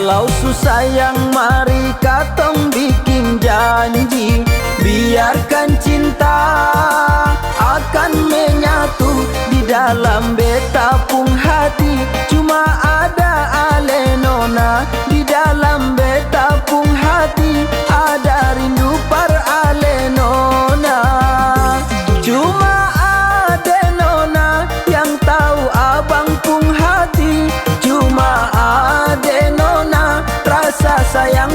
Kalau susayang mari katong bikin janji, biarkan cinta akan menyatu di dalam betapung hati. Cuma ada ale nona di dalam betapung hati, ada rindu par ale nona. Cuma ada nona yang tahu abang pung hati. Cuma ada nona rasa sayang